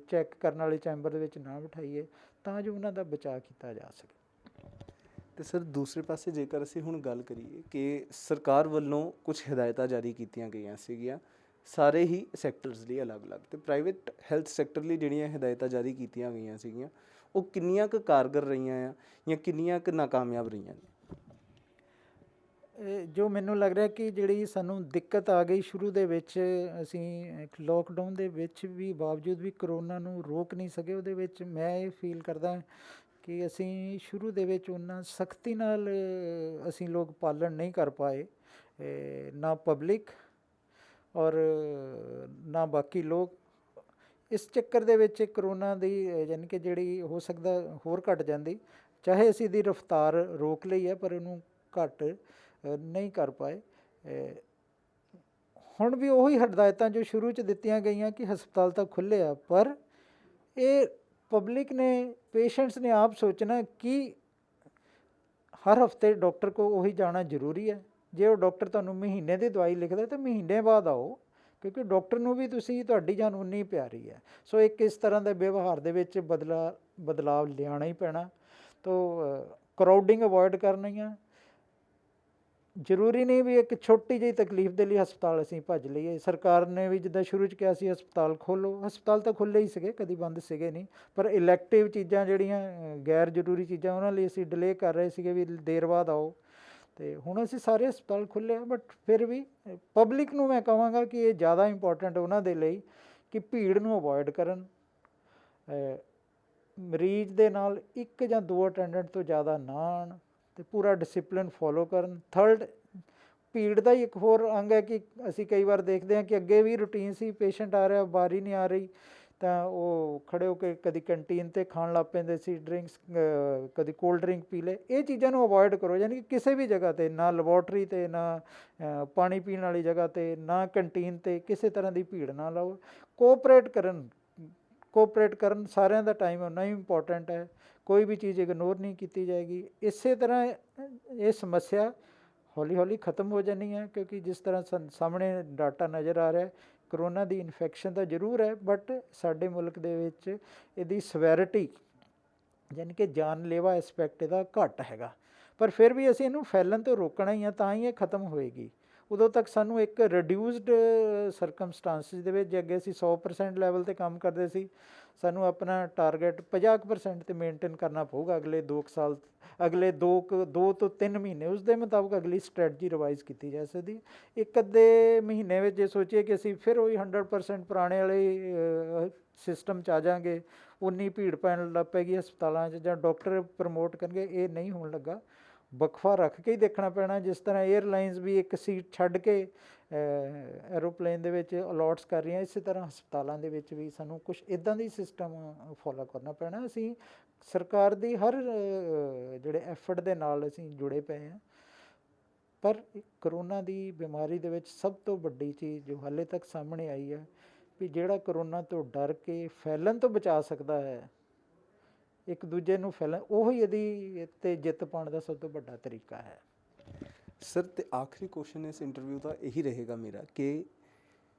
ਚੈੱਕ ਕਰਨ ਵਾਲੇ ਚੈਂਬਰ ਦੇ ਵਿੱਚ ਨਾ ਬਿਠਾਈਏ, ਤਾਂ ਜੋ ਉਹਨਾਂ ਦਾ ਬਚਾਅ ਕੀਤਾ ਜਾ ਸਕੇ। ਤੇ ਸਰ ਦੂਸਰੇ ਪਾਸੇ ਜੇਕਰ ਅਸੀਂ ਹੁਣ ਗੱਲ ਕਰੀਏ ਕਿ ਸਰਕਾਰ ਵੱਲੋਂ ਕੁਝ ਹਦਾਇਤਾਂ ਜਾਰੀ ਕੀਤੀਆਂ ਗਈਆਂ ਸੀਗੀਆਂ ਸਾਰੇ ਹੀ ਸੈਕਟਰਸ ਲਈ ਅਲੱਗ-ਅਲੱਗ, ਤੇ ਪ੍ਰਾਈਵੇਟ ਹੈਲਥ ਸੈਕਟਰ ਲਈ ਜਿਹੜੀਆਂ ਹਦਾਇਤਾਂ ਜਾਰੀ ਕੀਤੀਆਂ ਗਈਆਂ ਸੀਗੀਆਂ ਉਹ ਕਿੰਨੀਆਂ ਕੁ ਕਾਰਗਰ ਰਹੀਆਂ ਆ ਜਾਂ ਕਿੰਨੀਆਂ ਕੁ ਨਾਕਾਮਯਾਬ ਰਹੀਆਂ ਨੇ? ਜੋ ਮੈਨੂੰ ਲੱਗ ਰਿਹਾ ਕਿ ਜਿਹੜੀ ਸਾਨੂੰ ਦਿੱਕਤ ਆ ਗਈ ਸ਼ੁਰੂ ਦੇ ਵਿੱਚ, ਅਸੀਂ ਲੋਕਡਾਊਨ ਦੇ ਵਿੱਚ ਵੀ ਬਾਵਜੂਦ ਵੀ ਕਰੋਨਾ ਨੂੰ ਰੋਕ ਨਹੀਂ ਸਕੇ। ਉਹਦੇ ਵਿੱਚ ਮੈਂ ਇਹ ਫੀਲ ਕਰਦਾ ਕਿ ਅਸੀਂ ਸ਼ੁਰੂ ਦੇ ਵਿੱਚ ਉਹਨਾਂ ਸਖਤੀ ਨਾਲ ਅਸੀਂ ਲੋਕ ਪਾਲਣ ਨਹੀਂ ਕਰ ਪਾਏ, ਨਾ ਪਬਲਿਕ ਔਰ ਨਾ ਬਾਕੀ ਲੋਕ। ਇਸ ਚੱਕਰ ਦੇ ਵਿੱਚ ਕਰੋਨਾ ਦੀ ਯਾਨੀ ਕਿ ਜਿਹੜੀ ਹੋ ਸਕਦਾ ਹੋਰ ਘਟ ਜਾਂਦੀ, ਚਾਹੇ ਅਸੀਂ ਦੀ ਰਫਤਾਰ ਰੋਕ ਲਈ ਹੈ ਪਰ ਉਹਨੂੰ ਘੱਟ ਨਹੀਂ ਕਰ ਪਾਏ। ਹੁਣ ਵੀ ਉਹੀ ਹਦਾਇਤਾਂ ਜੋ ਸ਼ੁਰੂ 'ਚ ਦਿੱਤੀਆਂ ਗਈਆਂ ਕਿ ਹਸਪਤਾਲ ਤਾਂ ਖੁੱਲ੍ਹੇ ਆ, ਪਰ ਇਹ ਪਬਲਿਕ ਨੇ, ਪੇਸ਼ੈਂਟਸ ਨੇ ਆਪ ਸੋਚਣਾ ਕਿ ਹਰ ਹਫਤੇ ਡਾਕਟਰ ਕੋਲ ਉਹੀ ਜਾਣਾ ਜ਼ਰੂਰੀ ਹੈ। ਜੇ ਉਹ ਡਾਕਟਰ ਤੁਹਾਨੂੰ ਮਹੀਨੇ ਦੀ ਦਵਾਈ ਲਿਖਦਾ ਤਾਂ ਮਹੀਨੇ ਬਾਅਦ ਆਓ, ਕਿਉਂਕਿ ਡਾਕਟਰ ਨੂੰ ਵੀ ਤੁਹਾਡੀ ਜਾਨ ਉਨੀ ਪਿਆਰੀ ਹੈ। ਸੋ ਇੱਕ ਇਸ ਤਰ੍ਹਾਂ ਦੇ ਵਿਵਹਾਰ ਦੇ ਵਿੱਚ ਬਦਲਾਵ ਲਿਆਉਣਾ ਹੀ ਪੈਣਾ। ਤੋ ਕਰਾਊਡਿੰਗ ਅਵੋਇਡ ਕਰਨੀ ਆ। ਜ਼ਰੂਰੀ ਨਹੀਂ ਵੀ ਇੱਕ ਛੋਟੀ ਜਿਹੀ ਤਕਲੀਫ ਦੇ ਲਈ ਹਸਪਤਾਲ ਅਸੀਂ ਭੱਜ ਲਈਏ। ਸਰਕਾਰ ਨੇ ਵੀ ਜਿੱਦਾਂ ਸ਼ੁਰੂ 'ਚ ਕਿਹਾ ਸੀ ਹਸਪਤਾਲ ਖੋਲ੍ਹੋ, ਹਸਪਤਾਲ ਤਾਂ ਖੁੱਲ੍ਹੇ ਹੀ ਸੀਗੇ, ਕਦੀ ਬੰਦ ਸੀਗੇ ਨਹੀਂ, ਪਰ ਇਲੈਕਟਿਵ ਚੀਜ਼ਾਂ ਜਿਹੜੀਆਂ ਗੈਰ ਜ਼ਰੂਰੀ ਚੀਜ਼ਾਂ ਉਹਨਾਂ ਲਈ ਅਸੀਂ ਡਿਲੇ ਕਰ ਰਹੇ ਸੀਗੇ ਵੀ ਦੇਰ ਬਾਅਦ ਆਓ। ਅਤੇ ਹੁਣ ਅਸੀਂ ਸਾਰੇ ਹਸਪਤਾਲ ਖੁੱਲ੍ਹੇ ਆ, ਬਟ ਫਿਰ ਵੀ ਪਬਲਿਕ ਨੂੰ ਮੈਂ ਕਹਾਂਗਾ ਕਿ ਇਹ ਜ਼ਿਆਦਾ ਇੰਪੋਰਟੈਂਟ ਉਹਨਾਂ ਦੇ ਲਈ ਕਿ ਭੀੜ ਨੂੰ ਅਵੋਇਡ ਕਰਨ, ਮਰੀਜ਼ ਦੇ ਨਾਲ 1 ਜਾਂ 2 ਅਟੈਂਡੈਂਟ ਤੋਂ ਜ਼ਿਆਦਾ ਨਾ ਆਉਣ ਅਤੇ ਪੂਰਾ ਡਿਸਿਪਲਿਨ ਫੋਲੋ ਕਰਨ। ਥਰਡ, ਭੀੜ ਦਾ ਹੀ ਇੱਕ ਹੋਰ ਅੰਗ ਹੈ ਕਿ ਅਸੀਂ ਕਈ ਵਾਰ ਦੇਖਦੇ ਹਾਂ ਕਿ ਅੱਗੇ ਵੀ ਰੂਟੀਨ ਸੀ, ਪੇਸ਼ੈਂਟ ਆ ਰਿਹਾ, ਵਾਰੀ ਨਹੀਂ ਆ ਰਹੀ ਤਾਂ ਉਹ ਖੜ੍ਹੇ ਹੋ ਕੇ ਕਦੀ ਕੰਟੀਨ 'ਤੇ ਖਾਣ ਲੱਗ ਪੈਂਦੇ ਸੀ ਡਰਿੰਕਸ, ਕਦੀ ਕੋਲਡ ਡਰਿੰਕ ਪੀ ਲਏ। ਇਹ ਚੀਜ਼ਾਂ ਨੂੰ ਅਵੋਇਡ ਕਰੋ, ਯਾਨੀ ਕਿ ਕਿਸੇ ਵੀ ਜਗ੍ਹਾ 'ਤੇ, ਨਾ ਲੈਬੋਰਟਰੀ 'ਤੇ, ਨਾ ਪਾਣੀ ਪੀਣ ਵਾਲੀ ਜਗ੍ਹਾ 'ਤੇ, ਨਾ ਕੰਟੀਨ 'ਤੇ ਕਿਸੇ ਤਰ੍ਹਾਂ ਦੀ ਭੀੜ ਨਾ ਲਾਓ। ਕੋਆਪਰੇਟ ਕਰਨ ਸਾਰਿਆਂ ਦਾ ਟਾਈਮ ਉਨਾ ਹੀ ਇੰਪੋਰਟੈਂਟ ਹੈ, ਕੋਈ ਵੀ ਚੀਜ਼ ਇਗਨੋਰ ਨਹੀਂ ਕੀਤੀ ਜਾਏਗੀ। ਇਸੇ ਤਰ੍ਹਾਂ ਇਹ ਸਮੱਸਿਆ ਹੌਲੀ ਹੌਲੀ ਖਤਮ ਹੋ ਜਾਣੀ ਹੈ, ਕਿਉਂਕਿ ਜਿਸ ਤਰ੍ਹਾਂ ਸਾਹਮਣੇ ਡਾਟਾ ਨਜ਼ਰ ਆ ਰਿਹਾ, ਕਰੋਨਾ ਦੀ ਇਨਫੈਕਸ਼ਨ ਤਾਂ ਜ਼ਰੂਰ ਹੈ, ਬਟ ਸਾਡੇ ਮੁਲਕ ਦੇ ਵਿੱਚ ਇਹਦੀ ਸਵੈਰਿਟੀ ਯਾਨੀ ਕਿ ਜਾਨਲੇਵਾ ਐਸਪੈਕਟ ਇਹਦਾ ਘੱਟ ਹੈਗਾ। ਪਰ ਫਿਰ ਵੀ ਅਸੀਂ ਇਹਨੂੰ ਫੈਲਣ ਤੋਂ ਰੋਕਣਾ ਹੀ ਆ, ਤਾਂ ਹੀ ਇਹ ਖਤਮ ਹੋਏਗੀ। ਉਦੋਂ ਤੱਕ ਸਾਨੂੰ ਇੱਕ ਰਿਡਿਊਸਡ ਸਰਕਮਸਟਾਂਸਿਸ ਦੇ ਵਿੱਚ, ਜੇ ਅੱਗੇ ਅਸੀਂ 100% ਲੈਵਲ 'ਤੇ ਕੰਮ ਕਰਦੇ ਸੀ, ਸਾਨੂੰ ਆਪਣਾ ਟਾਰਗੇਟ 50% 'ਤੇ ਮੇਨਟੇਨ ਕਰਨਾ ਪਊਗਾ ਅਗਲੇ 2 ਸਾਲ, ਅਗਲੇ 2 ਤੋਂ 3 ਮਹੀਨੇ। ਉਸ ਦੇ ਮੁਤਾਬਕ ਅਗਲੀ ਸਟ੍ਰੈਟਜੀ ਰਿਵਾਈਜ਼ ਕੀਤੀ ਜਾ ਸਕਦੀ। 1-ਅੱਧੇ ਮਹੀਨੇ ਵਿੱਚ ਜੇ ਸੋਚੀਏ ਕਿ ਅਸੀਂ ਫਿਰ ਉਹੀ 100% ਪੁਰਾਣੇ ਵਾਲੇ ਸਿਸਟਮ 'ਚ ਆ ਜਾਵਾਂਗੇ, ਉਨੀ ਭੀੜ ਪੈਣ ਲੱਗ ਪਏਗੀ ਹਸਪਤਾਲਾਂ 'ਚ ਜਾਂ ਡਾਕਟਰ ਪ੍ਰਮੋਟ ਕਰਨਗੇ, ਇਹ ਨਹੀਂ ਹੋਣ ਲੱਗਾ। ਵਕਫਾ ਰੱਖ ਕੇ ਹੀ ਦੇਖਣਾ ਪੈਣਾ। ਜਿਸ ਤਰ੍ਹਾਂ ਏਅਰਲਾਈਨਸ ਵੀ ਇੱਕ ਸੀਟ ਛੱਡ ਕੇ ਐਰੋਪਲੇਨ ਦੇ ਵਿੱਚ ਅਲੋਟਸ ਕਰ ਰਹੀਆਂ, ਇਸੇ ਤਰ੍ਹਾਂ ਹਸਪਤਾਲਾਂ ਦੇ ਵਿੱਚ ਵੀ ਸਾਨੂੰ ਕੁਛ ਇੱਦਾਂ ਦੀ ਸਿਸਟਮ ਫੋਲੋ ਕਰਨਾ ਪੈਣਾ। ਅਸੀਂ ਸਰਕਾਰ ਦੀ ਹਰ ਜਿਹੜੇ ਐਫਰਟ ਦੇ ਨਾਲ ਅਸੀਂ ਜੁੜੇ ਪਏ ਹਾਂ, ਪਰ ਕਰੋਨਾ ਦੀ ਬਿਮਾਰੀ ਦੇ ਵਿੱਚ ਸਭ ਤੋਂ ਵੱਡੀ ਚੀਜ਼ ਜੋ ਹਾਲੇ ਤੱਕ ਸਾਹਮਣੇ ਆਈ ਹੈ ਵੀ ਜਿਹੜਾ ਕਰੋਨਾ ਤੋਂ ਡਰ ਕੇ ਫੈਲਣ ਤੋਂ ਬਚਾ ਸਕਦਾ ਹੈ, ਇੱਕ ਦੂਜੇ ਨੂੰ ਫੈਲਣ, ਉਹੀ ਇਹਦੀ 'ਤੇ ਜਿੱਤ ਪਾਉਣ ਦਾ ਸਭ ਤੋਂ ਵੱਡਾ ਤਰੀਕਾ ਹੈ। ਸਰ, ਤੇ ਆਖਰੀ ਕੁਐਸਚਨ ਇਸ ਇੰਟਰਵਿਊ ਦਾ ਇਹੀ ਰਹੇਗਾ ਮੇਰਾ ਕਿ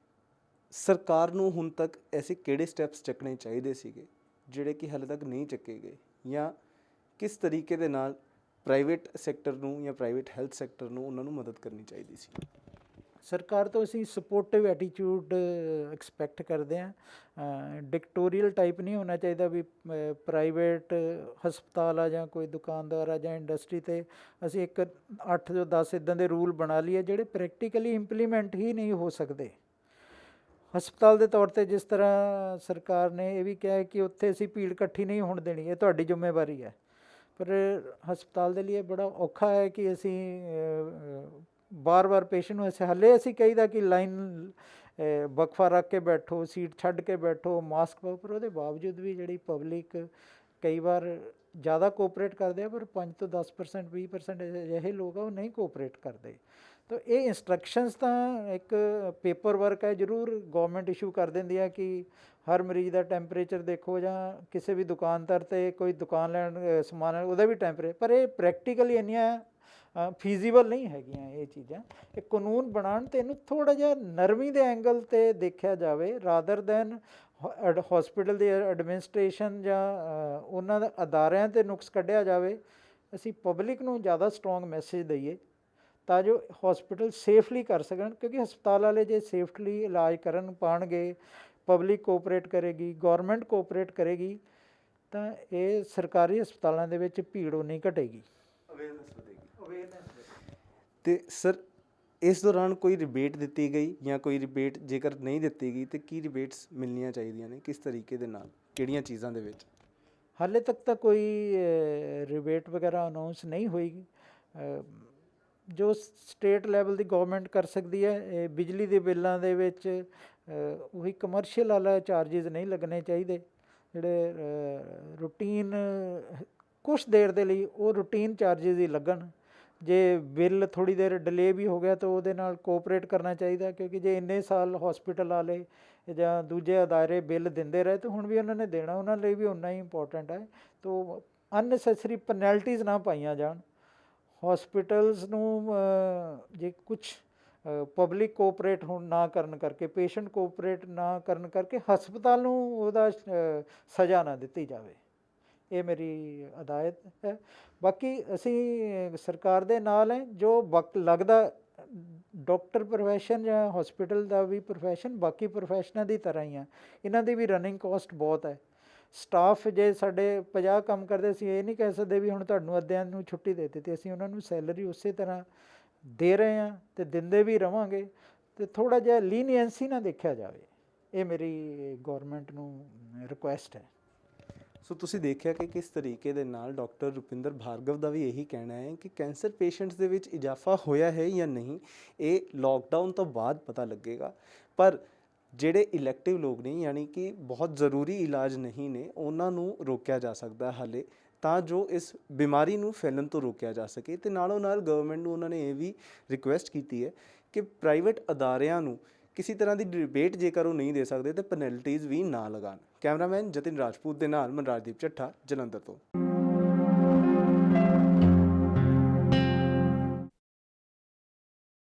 ਸਰਕਾਰ ਨੂੰ ਹੁਣ ਤੱਕ ਐਸੇ ਕਿਹੜੇ ਸਟੈਪਸ ਚੱਕਣੇ ਚਾਹੀਦੇ ਸੀਗੇ ਜਿਹੜੇ ਕਿ ਹਾਲੇ ਤੱਕ ਨਹੀਂ ਚੱਕੇ ਗਏ, ਜਾਂ ਕਿਸ ਤਰੀਕੇ ਦੇ ਨਾਲ ਪ੍ਰਾਈਵੇਟ ਸੈਕਟਰ ਨੂੰ ਜਾਂ ਪ੍ਰਾਈਵੇਟ ਹੈਲਥ ਸੈਕਟਰ ਨੂੰ ਉਹਨਾਂ ਨੂੰ ਮਦਦ ਕਰਨੀ ਚਾਹੀਦੀ ਸੀ? ਸਰਕਾਰ ਤੋਂ ਅਸੀਂ ਸਪੋਰਟਿਵ ਐਟੀਟਿਊਡ ਐਕਸਪੈਕਟ ਕਰਦੇ ਹਾਂ। ਡਿਕਟੋਰੀਅਲ ਟਾਈਪ ਨਹੀਂ ਹੋਣਾ ਚਾਹੀਦਾ ਵੀ ਪ੍ਰਾਈਵੇਟ ਹਸਪਤਾਲ ਆ ਜਾਂ ਕੋਈ ਦੁਕਾਨਦਾਰ ਆ ਜਾਂ ਇੰਡਸਟਰੀ 'ਤੇ ਅਸੀਂ ਇੱਕ 8 ਤੋਂ 10 ਇੱਦਾਂ ਦੇ ਰੂਲ ਬਣਾ ਲਈਏ ਜਿਹੜੇ ਪ੍ਰੈਕਟੀਕਲੀ ਇੰਪਲੀਮੈਂਟ ਹੀ ਨਹੀਂ ਹੋ ਸਕਦੇ। ਹਸਪਤਾਲ ਦੇ ਤੌਰ 'ਤੇ ਜਿਸ ਤਰ੍ਹਾਂ ਸਰਕਾਰ ਨੇ ਇਹ ਵੀ ਕਿਹਾ ਕਿ ਉੱਥੇ ਅਸੀਂ ਭੀੜ ਇਕੱਠੀ ਨਹੀਂ ਹੋਣ ਦੇਣੀ, ਇਹ ਤੁਹਾਡੀ ਜ਼ਿੰਮੇਵਾਰੀ ਹੈ, ਪਰ ਹਸਪਤਾਲ ਦੇ ਲਈ ਇਹ ਬੜਾ ਔਖਾ ਹੈ ਕਿ ਅਸੀਂ ਬਾਰ-ਬਾਰ ਪੇਸ਼ੈਂਟ ਨੂੰ ਹਾਲੇ ਅਸੀਂ ਕਹੀਦਾ ਕਿ ਲਾਈਨ ਵਕਫਾ ਰੱਖ ਕੇ ਬੈਠੋ, ਸੀਟ ਛੱਡ ਕੇ ਬੈਠੋ, ਮਾਸਕ ਪਾਓ, ਪਰ ਉਹਦੇ ਬਾਵਜੂਦ ਵੀ ਜਿਹੜੀ ਪਬਲਿਕ ਕਈ ਵਾਰ ਜ਼ਿਆਦਾ ਕੋਆਪਰੇਟ ਕਰਦੇ ਆ, ਪਰ 5 ਤੋਂ 10% 20% ਅਜਿਹੇ ਲੋਕ ਆ ਉਹ ਨਹੀਂ ਕੋਆਪਰੇਟ ਕਰਦੇ। ਤਾਂ ਇਹ ਇੰਸਟਰਕਸ਼ਨਸ ਤਾਂ ਇੱਕ ਪੇਪਰ ਵਰਕ ਹੈ, ਜ਼ਰੂਰ ਗਵਰਨਮੈਂਟ ਇਸ਼ੂ ਕਰ ਦਿੰਦੀ ਹੈ ਕਿ ਹਰ ਮਰੀਜ਼ ਦਾ ਟੈਂਪਰੇਚਰ ਦੇਖੋ, ਜਾਂ ਕਿਸੇ ਵੀ ਦੁਕਾਨਦਾਰ 'ਤੇ ਕੋਈ ਦੁਕਾਨ ਲੈਣ ਸਮਾਨ ਲੈਣ ਉਹਦਾ ਵੀ ਟੈਂਪਰੇਚਰ, ਪਰ ਇਹ ਪ੍ਰੈਕਟੀਕਲੀ ਇੰਨੀਆਂ ਫੀਜ਼ੀਬਲ ਨਹੀਂ ਹੈਗੀਆਂ ਇਹ ਚੀਜ਼ਾਂ। ਇਹ ਕਾਨੂੰਨ ਬਣਾਉਣ ਤੇ ਇਹਨੂੰ ਥੋੜ੍ਹਾ ਜਿਹਾ ਨਰਮੀ ਦੇ ਐਂਗਲ 'ਤੇ ਦੇਖਿਆ ਜਾਵੇ, ਰਾਦਰ ਦੈਨ ਹੌਸਪੀਟਲ ਦੀ ਐਡਮਿਨਿਸਟ੍ਰੇਸ਼ਨ ਜਾਂ ਉਹਨਾਂ ਦੇ ਅਦਾਰਿਆਂ 'ਤੇ ਨੁਕਸ ਕੱਢਿਆ ਜਾਵੇ। ਅਸੀਂ ਪਬਲਿਕ ਨੂੰ ਜ਼ਿਆਦਾ ਸਟਰੋਂਗ ਮੈਸੇਜ ਦਈਏ ਤਾਂ ਜੋ ਹੌਸਪੀਟਲ ਸੇਫਲੀ ਕਰ ਸਕਣ, ਕਿਉਂਕਿ ਹਸਪਤਾਲ ਵਾਲੇ ਜੇ ਸੇਫਲੀ ਇਲਾਜ ਕਰਨ ਪਾਉਣਗੇ, ਪਬਲਿਕ ਕੋਆਪਰੇਟ ਕਰੇਗੀ, ਗੌਰਮੈਂਟ ਕੋਆਪਰੇਟ ਕਰੇਗੀ, ਤਾਂ ਇਹ ਸਰਕਾਰੀ ਹਸਪਤਾਲਾਂ ਦੇ ਵਿੱਚ ਭੀੜ ਉਨੀ ਘਟੇਗੀ, ਅਵੇਅਰਨੈਸ ਤੇ ਸਰ ਇਸ ਦੌਰਾਨ ਕੋਈ ਰਿਬੇਟ ਦਿੱਤੀ ਗਈ ਜਾਂ ਕੋਈ ਰਿਬੇਟ ਜੇਕਰ ਨਹੀਂ ਦਿੱਤੀ ਗਈ ਤੇ ਕੀ ਰਿਬੇਟਸ ਮਿਲਣੀਆਂ ਚਾਹੀਦੀਆਂ ਨੇ, ਕਿਸ ਤਰੀਕੇ ਦੇ ਨਾਲ, ਕਿਹੜੀਆਂ ਚੀਜ਼ਾਂ ਦੇ ਵਿੱਚ? ਹਾਲੇ ਤੱਕ ਤਾਂ ਕੋਈ ਰਿਬੇਟ ਵਗੈਰਾ ਅਨਾਉਂਸ ਨਹੀਂ ਹੋਈ। ਜੋ ਸਟੇਟ ਲੈਵਲ ਦੀ ਗਵਰਨਮੈਂਟ ਕਰ ਸਕਦੀ ਹੈ, ਇਹ ਬਿਜਲੀ ਦੇ ਬਿੱਲਾਂ ਦੇ ਵਿੱਚ ਉਹੀ ਕਮਰਸ਼ੀਅਲ ਵਾਲਾ ਚਾਰਜਿਸ ਨਹੀਂ ਲੱਗਣੇ ਚਾਹੀਦੇ, ਜਿਹੜੇ ਰੂਟੀਨ ਕੁਛ ਦੇਰ ਦੇ ਲਈ ਉਹ ਰੂਟੀਨ ਚਾਰਜਿਸ ਹੀ ਲੱਗਣ। ਜੇ ਬਿੱਲ ਥੋੜ੍ਹੀ ਦੇਰ ਡਿਲੇ ਵੀ ਹੋ ਗਿਆ ਤਾਂ ਉਹਦੇ ਨਾਲ ਕੋਆਪਰੇਟ ਕਰਨਾ ਚਾਹੀਦਾ, ਕਿਉਂਕਿ ਜੇ ਇੰਨੇ ਸਾਲ ਹੌਸਪੀਟਲ ਵਾਲੇ ਜਾਂ ਦੂਜੇ ਅਦਾਰੇ ਬਿੱਲ ਦਿੰਦੇ ਰਹੇ ਤਾਂ ਹੁਣ ਵੀ ਉਹਨਾਂ ਨੇ ਦੇਣਾ, ਉਹਨਾਂ ਲਈ ਵੀ ਉਨਾ ਹੀ ਇੰਪੋਰਟੈਂਟ ਹੈ। ਤਾਂ ਅਨਨੈਸੈਸਰੀ ਪੈਨਲਟੀਜ਼ ਨਾ ਪਾਈਆਂ ਜਾਣ ਹੌਸਪੀਟਲਸ ਨੂੰ। ਜੇ ਕੁਛ ਪਬਲਿਕ ਕੋਆਪਰੇਟ ਹੁਣ ਨਾ ਕਰਨ ਕਰਕੇ, ਪੇਸ਼ੈਂਟ ਕੋਆਪਰੇਟ ਨਾ ਕਰਨ ਕਰਕੇ ਹਸਪਤਾਲ ਨੂੰ ਉਹਦਾ ਸਜ਼ਾ ਨਾ ਦਿੱਤੀ ਜਾਵੇ, ਇਹ ਮੇਰੀ ਹਦਾਇਤ ਹੈ। ਬਾਕੀ ਅਸੀਂ ਸਰਕਾਰ ਦੇ ਨਾਲ ਹੈ। ਜੋ ਵਕਤ ਲੱਗਦਾ ਡਾਕਟਰ ਪ੍ਰੋਫੈਸ਼ਨ ਜਾਂ ਹੌਸਪੀਟਲ ਦਾ ਵੀ ਪ੍ਰੋਫੈਸ਼ਨ ਬਾਕੀ ਪ੍ਰੋਫੈਸ਼ਨਾਂ ਦੀ ਤਰ੍ਹਾਂ ਹੀ ਆ, ਇਹਨਾਂ ਦੀ ਵੀ ਰਨਿੰਗ ਕੋਸਟ ਬਹੁਤ ਹੈ। ਸਟਾਫ ਜੇ ਸਾਡੇ 50 ਕੰਮ ਕਰਦੇ, ਅਸੀਂ ਇਹ ਨਹੀਂ ਕਹਿ ਸਕਦੇ ਵੀ ਹੁਣ ਤੁਹਾਨੂੰ ਅੱਧਿਆਂ ਨੂੰ ਛੁੱਟੀ ਦੇ ਦਿੱਤੀ, ਅਸੀਂ ਉਹਨਾਂ ਨੂੰ ਸੈਲਰੀ ਉਸੇ ਤਰ੍ਹਾਂ ਦੇ ਰਹੇ ਹਾਂ ਅਤੇ ਦਿੰਦੇ ਵੀ ਰਹਾਂਗੇ। ਅਤੇ ਥੋੜ੍ਹਾ ਜਿਹਾ ਲੀਨੀਐਂਸੀ ਨਾ ਦੇਖਿਆ ਜਾਵੇ, ਇਹ ਮੇਰੀ ਗੌਰਮੈਂਟ ਨੂੰ ਰਿਕੁਐਸਟ ਹੈ। ਸੋ ਤੁਸੀਂ ਦੇਖਿਆ ਕਿ ਕਿਸ ਤਰੀਕੇ ਦੇ ਨਾਲ ਡਾਕਟਰ ਰੁਪਿੰਦਰ ਭਾਰਗਵ ਦਾ ਵੀ ਇਹੀ ਕਹਿਣਾ ਹੈ ਕਿ ਕੈਂਸਰ ਪੇਸ਼ੈਂਟਸ ਦੇ ਵਿੱਚ ਇਜ਼ਾਫਾ ਹੋਇਆ ਹੈ ਜਾਂ ਨਹੀਂ, ਇਹ ਲੋਕਡਾਊਨ ਤੋਂ ਬਾਅਦ ਪਤਾ ਲੱਗੇਗਾ। ਪਰ ਜਿਹੜੇ ਇਲੈਕਟਿਵ ਲੋਕ ਨੇ, ਯਾਨੀ ਕਿ ਬਹੁਤ ਜ਼ਰੂਰੀ ਇਲਾਜ ਨਹੀਂ ਨੇ, ਉਹਨਾਂ ਨੂੰ ਰੋਕਿਆ ਜਾ ਸਕਦਾ ਹਾਲੇ, ਤਾਂ ਜੋ ਇਸ ਬਿਮਾਰੀ ਨੂੰ ਫੈਲਣ ਤੋਂ ਰੋਕਿਆ ਜਾ ਸਕੇ। ਅਤੇ ਨਾਲੋਂ ਨਾਲ ਗਵਰਨਮੈਂਟ ਨੂੰ ਉਹਨਾਂ ਨੇ ਇਹ ਵੀ ਰਿਕੁਐਸਟ ਕੀਤੀ ਹੈ ਕਿ ਪ੍ਰਾਈਵੇਟ ਅਦਾਰਿਆਂ ਨੂੰ ਕਿਸੇ ਤਰ੍ਹਾਂ ਦੀ ਡਿਬੇਟ ਜੇਕਰ ਉਹ ਨਹੀਂ ਦੇ ਸਕਦੇ ਤਾਂ ਪੈਨਲਟੀਜ਼ ਵੀ ਨਾ ਲਗਾਉਣ। ਕੈਮਰਾਮੈਨ ਜਤਿਨ ਰਾਜਪੂਤ ਦੇ ਨਾਲ ਮਨਰਾਜਦੀਪ ਚੱਠਾ, ਜਲੰਧਰ ਤੋਂ।